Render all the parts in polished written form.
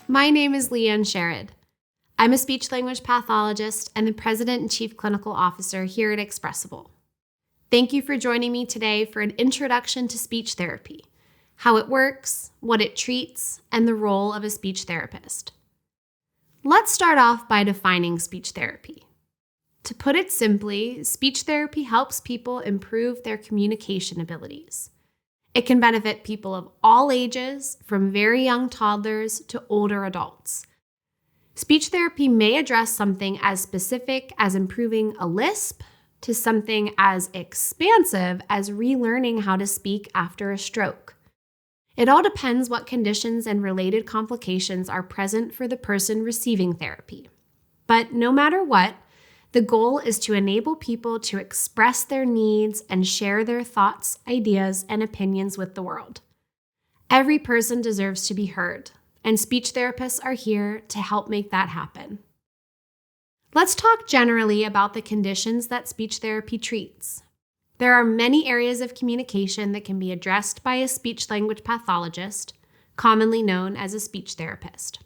My name is Leanne Sherrod. I'm a speech-language pathologist and the President and Chief Clinical Officer here at Expressable. Thank you for joining me today for an introduction to speech therapy, how it works, what it treats, and the role of a speech therapist. Let's start off by defining speech therapy. To put it simply, speech therapy helps people improve their communication abilities. It can benefit people of all ages, from very young toddlers to older adults. Speech therapy may address something as specific as improving a lisp to something as expansive as relearning how to speak after a stroke. It all depends what conditions and related complications are present for the person receiving therapy. But no matter what, the goal is to enable people to express their needs and share their thoughts, ideas, and opinions with the world. Every person deserves to be heard, and speech therapists are here to help make that happen. Let's talk generally about the conditions that speech therapy treats. There are many areas of communication that can be addressed by a speech-language pathologist, commonly known as a speech therapist.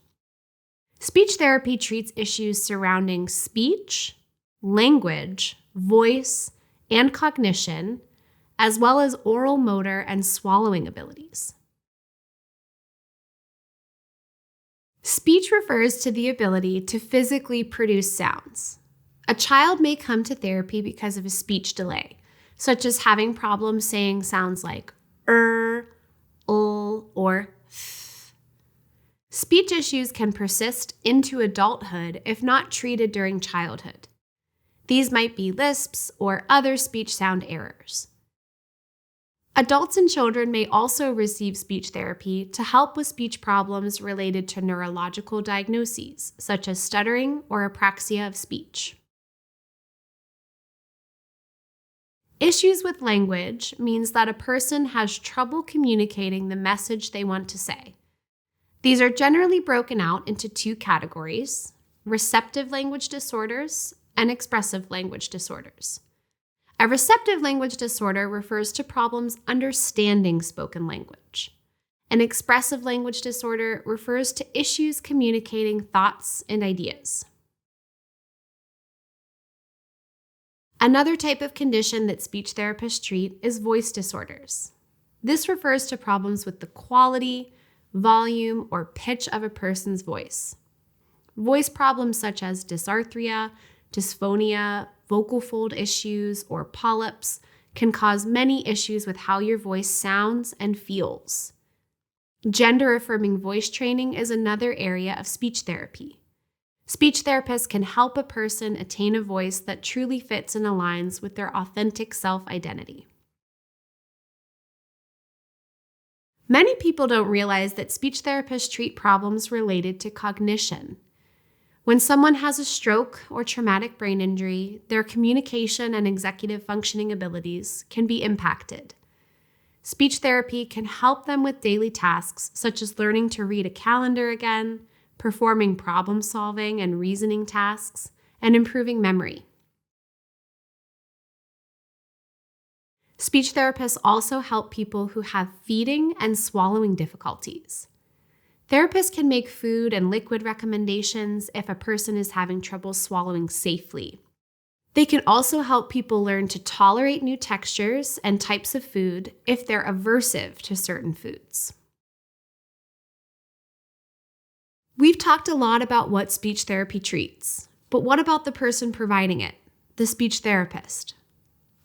Speech therapy treats issues surrounding speech, language, voice, and cognition, as well as oral motor and swallowing abilities. Speech refers to the ability to physically produce sounds. A child may come to therapy because of a speech delay, such as having problems saying sounds like or th. Speech issues can persist into adulthood if not treated during childhood. These might be lisps or other speech sound errors. Adults and children may also receive speech therapy to help with speech problems related to neurological diagnoses, such as stuttering or apraxia of speech. Issues with language means that a person has trouble communicating the message they want to say. These are generally broken out into two categories: receptive language disorders and expressive language disorders. A receptive language disorder refers to problems understanding spoken language. An expressive language disorder refers to issues communicating thoughts and ideas. Another type of condition that speech therapists treat is voice disorders. This refers to problems with the quality, volume, or pitch of a person's voice. Voice problems such as dysarthria, dysphonia, vocal fold issues, or polyps can cause many issues with how your voice sounds and feels. Gender-affirming voice training is another area of speech therapy. Speech therapists can help a person attain a voice that truly fits and aligns with their authentic self-identity. Many people don't realize that speech therapists treat problems related to cognition. When someone has a stroke or traumatic brain injury, their communication and executive functioning abilities can be impacted. Speech therapy can help them with daily tasks such as learning to read a calendar again, performing problem-solving and reasoning tasks, and improving memory. Speech therapists also help people who have feeding and swallowing difficulties. Therapists can make food and liquid recommendations if a person is having trouble swallowing safely. They can also help people learn to tolerate new textures and types of food if they're aversive to certain foods. We've talked a lot about what speech therapy treats, but what about the person providing it, the speech therapist?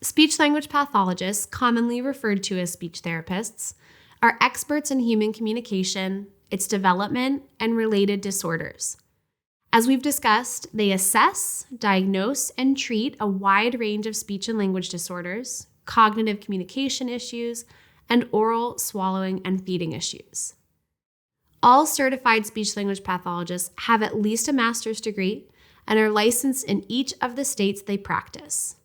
Speech-language pathologists, commonly referred to as speech therapists, are experts in human communication, its development, and related disorders. As we've discussed, they assess, diagnose, and treat a wide range of speech and language disorders, cognitive communication issues, and oral, swallowing, and feeding issues. All certified speech-language pathologists have at least a master's degree and are licensed in each of the states they practice.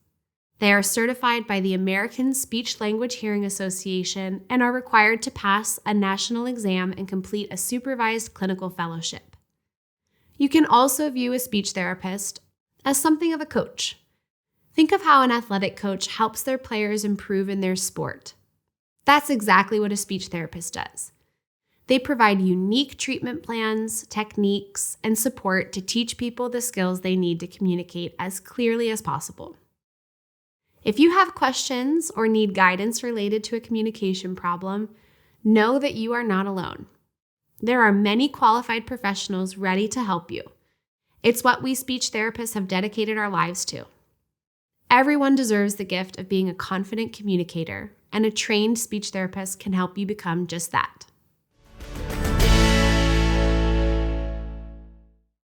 They are certified by the American Speech-Language Hearing Association and are required to pass a national exam and complete a supervised clinical fellowship. You can also view a speech therapist as something of a coach. Think of how an athletic coach helps their players improve in their sport. That's exactly what a speech therapist does. They provide unique treatment plans, techniques, and support to teach people the skills they need to communicate as clearly as possible. If you have questions or need guidance related to a communication problem, know that you are not alone. There are many qualified professionals ready to help you. It's what we speech therapists have dedicated our lives to. Everyone deserves the gift of being a confident communicator, and a trained speech therapist can help you become just that.